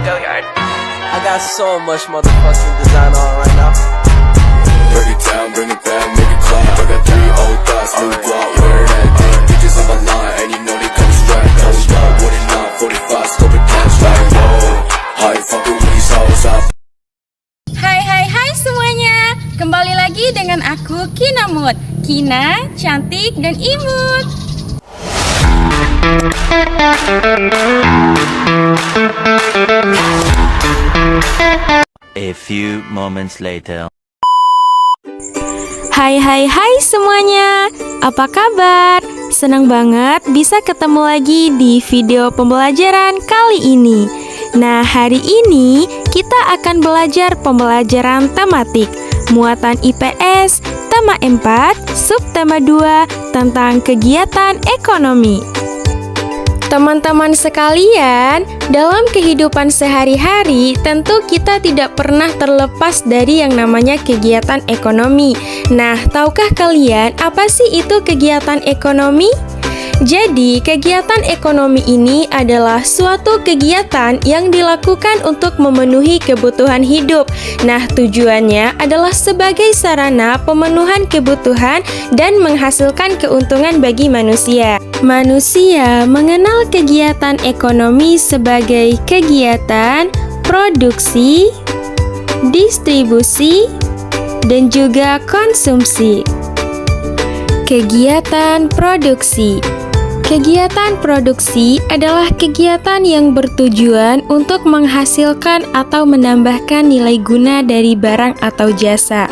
I got so much motherfucking design on right now. Break it down, bring it back, make it clap. I got 3 old thoughts, new guap, wear that thing. Bitches on my line, and you know they come strapped. Hold up, what it not, 45, scope it cash like whoa. How you fucking with these hoes up? Hai semuanya. Kembali lagi dengan aku Kina Mood. Kina, cantik dan imut. A few moments later. Hai semuanya. Apa kabar? Senang banget bisa ketemu lagi di video pembelajaran kali ini. Nah, hari ini kita akan belajar pembelajaran tematik muatan IPS tema 4, subtema 2 tentang kegiatan ekonomi. Teman-teman sekalian, dalam kehidupan sehari-hari tentu kita tidak pernah terlepas dari yang namanya kegiatan ekonomi. Nah, tahukah kalian apa sih itu kegiatan ekonomi? Jadi, kegiatan ekonomi ini adalah suatu kegiatan yang dilakukan untuk memenuhi kebutuhan hidup. Nah, tujuannya adalah sebagai sarana pemenuhan kebutuhan dan menghasilkan keuntungan bagi manusia. Manusia mengenal kegiatan ekonomi sebagai kegiatan produksi, distribusi, dan juga konsumsi. Kegiatan produksi. Kegiatan produksi adalah kegiatan yang bertujuan untuk menghasilkan atau menambahkan nilai guna dari barang atau jasa.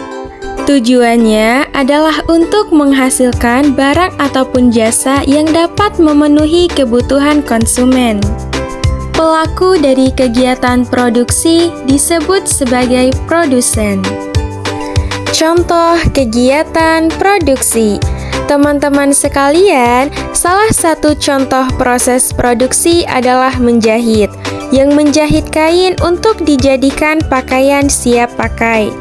Tujuannya adalah untuk menghasilkan barang ataupun jasa yang dapat memenuhi kebutuhan konsumen. Pelaku dari kegiatan produksi disebut sebagai produsen. Contoh kegiatan produksi. Teman-teman sekalian, salah satu contoh proses produksi adalah menjahit, yang menjahit kain untuk dijadikan pakaian siap pakai.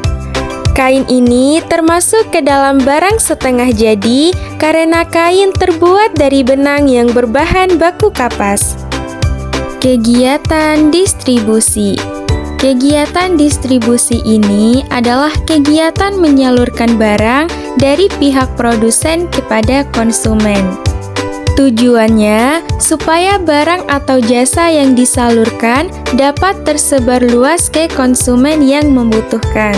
Kain ini termasuk ke dalam barang setengah jadi karena kain terbuat dari benang yang berbahan baku kapas. Kegiatan distribusi. Kegiatan distribusi ini adalah kegiatan menyalurkan barang dari pihak produsen kepada konsumen. Tujuannya supaya barang atau jasa yang disalurkan dapat tersebar luas ke konsumen yang membutuhkan.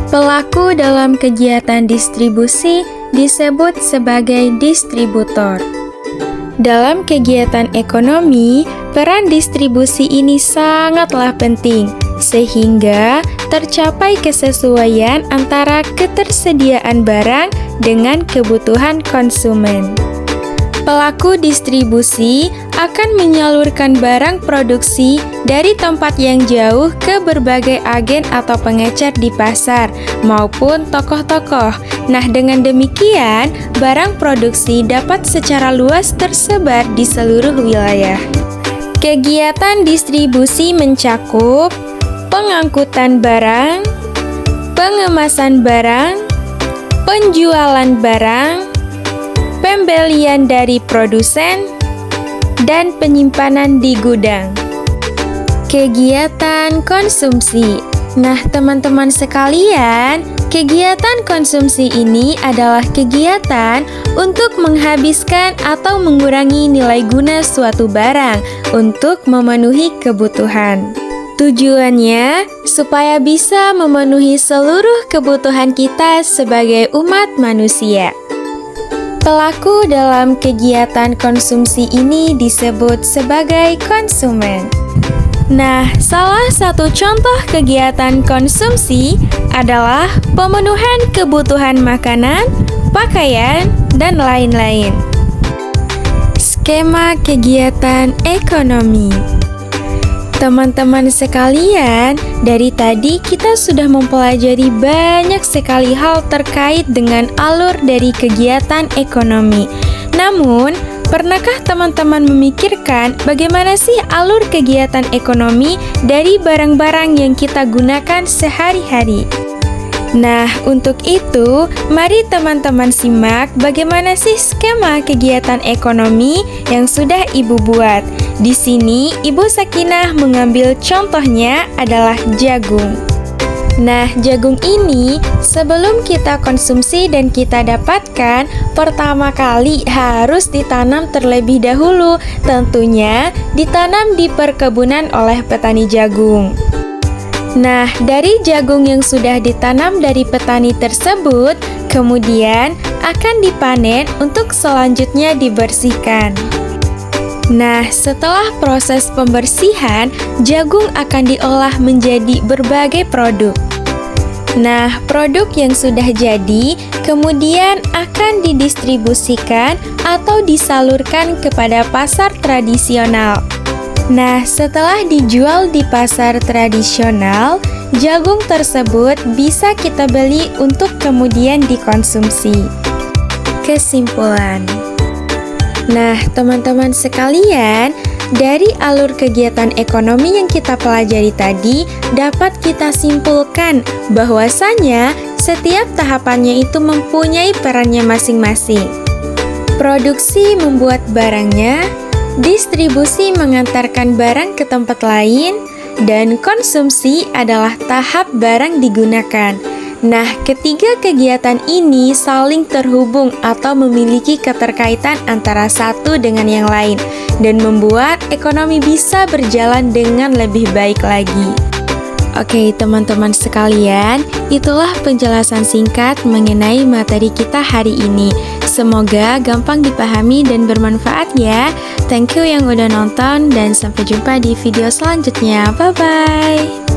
Pelaku dalam kegiatan distribusi disebut sebagai distributor. Dalam kegiatan ekonomi, peran distribusi ini sangatlah penting, sehingga tercapai kesesuaian antara ketersediaan barang dengan kebutuhan konsumen. Pelaku distribusi akan menyalurkan barang produksi dari tempat yang jauh ke berbagai agen atau pengecer di pasar maupun tokoh-tokoh. Nah, dengan demikian, barang produksi dapat secara luas tersebar di seluruh wilayah. Kegiatan distribusi mencakup pengangkutan barang, pengemasan barang, penjualan barang, pembelian dari produsen, dan penyimpanan di gudang. Kegiatan konsumsi. Nah, teman-teman sekalian, kegiatan konsumsi ini adalah kegiatan untuk menghabiskan atau mengurangi nilai guna suatu barang untuk memenuhi kebutuhan. Tujuannya supaya bisa memenuhi seluruh kebutuhan kita sebagai umat manusia. Pelaku dalam kegiatan konsumsi ini disebut sebagai konsumen. Nah, salah satu contoh kegiatan konsumsi adalah pemenuhan kebutuhan makanan, pakaian, dan lain-lain. Skema kegiatan ekonomi. Teman-teman sekalian, dari tadi kita sudah mempelajari banyak sekali hal terkait dengan alur dari kegiatan ekonomi. Namun, pernahkah teman-teman memikirkan bagaimana sih alur kegiatan ekonomi dari barang-barang yang kita gunakan sehari-hari? Nah, untuk itu, mari teman-teman simak bagaimana sih skema kegiatan ekonomi yang sudah Ibu buat. Di sini, Ibu Sakinah mengambil contohnya adalah jagung. Nah, jagung ini sebelum kita konsumsi dan kita dapatkan, pertama kali harus ditanam terlebih dahulu. Tentunya ditanam di perkebunan oleh petani jagung. Nah, dari jagung yang sudah ditanam dari petani tersebut, kemudian akan dipanen untuk selanjutnya dibersihkan. Nah, setelah proses pembersihan, jagung akan diolah menjadi berbagai produk. Nah, produk yang sudah jadi kemudian akan didistribusikan atau disalurkan kepada pasar tradisional. Nah, setelah dijual di pasar tradisional, jagung tersebut bisa kita beli untuk kemudian dikonsumsi. Kesimpulan. Nah, teman-teman sekalian, dari alur kegiatan ekonomi yang kita pelajari tadi, dapat kita simpulkan bahwasanya setiap tahapannya itu mempunyai perannya masing-masing. Produksi membuat barangnya, distribusi mengantarkan barang ke tempat lain, dan konsumsi adalah tahap barang digunakan. Nah, ketiga kegiatan ini saling terhubung atau memiliki keterkaitan antara satu dengan yang lain dan membuat ekonomi bisa berjalan dengan lebih baik lagi. Oke, teman-teman sekalian, itulah penjelasan singkat mengenai materi kita hari ini. Semoga gampang dipahami dan bermanfaat ya. Thank you yang udah nonton dan sampai jumpa di video selanjutnya. Bye-bye.